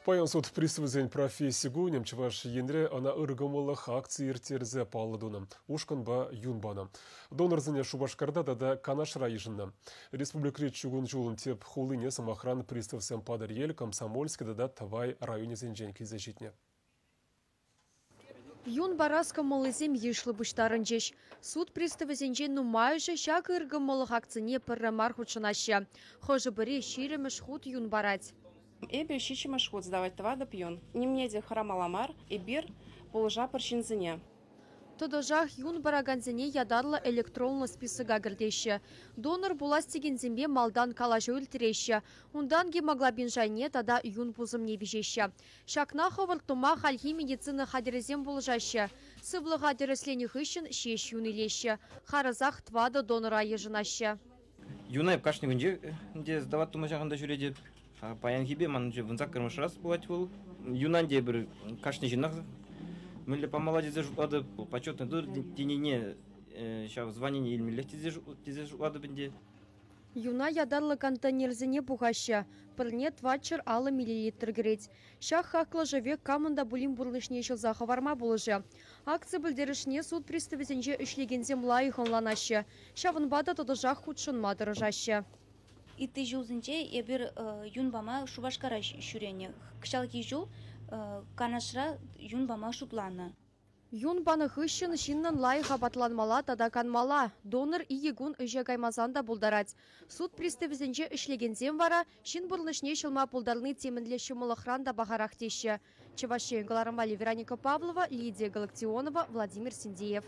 Паян суд приставызен профессии гунем чеваш ендре она ыргымылых акции иртерзе палладуна. Ушканба юнбана. Донорзыне Шубашкарда да канашра ишынна. Республикрет чугун жулын теп хулыне самохран приставсен падар ел Комсомольский да Тавай районе зенжен килзащитне. Юн бараска молызем ешлы буштарынчеш. Суд приставы зенжен нумайжы шак ыргымылых акцияне пыррамар худшынаща. Хожы бірі ширемеш худ юн барать. Эбе щичимаш худ сдавать твада пьон. Не мне де харамаламар и бир положа парщинзыне. Тодожах юн бараганзене ядарлы электронлы списыга гірдеші. Донор буластеген зембе малдан калажы өлтіреші. Ундан гемоглобин жайне тада юн бузым не вежеші. Шакна ховыртума хальхи медицины хадерезем булжашы. Сывлыға дереслених ишін шеш юн илеші. Харазах твада донора ежынашы. Юнай кашны күнде де сдават тума жағында жүреді. Паян хибе ман же вынзак кырмыш раз булать был. Юнан де бір кашны жинақ. Мөлі помаладе зажутлады, почетный дур тенене, сейчас звонение или тезе жутлады бенде. Юна ядарлы контейнерзене буғашы, пірне 2 алы миллилитр греть. Шах хақлы жывек камында булим бурлышне жылзақы варма болыжы. Акция білдерішне суд приставезенже үшлегензем лайығынланашы. Шавынбада тодыжақ худшынма дырыжашы. Иты жылзынче ебір юнбама Шубашкара шүрене. Кшалки жыл канашра юнбама шупланы. Юнбаны хыщын шиннан лайыға батланмала тада канмала. Донор иегун үже каймазанда булдарать. Суд приставезенже үшлегензем вара, шин бурлышне шылма пулдарны темінлеші мұлықранда бағарақ теші. Чевашен Галарамбали Вероника Павлова, Лидия Галактионова, Владимир Синдеев.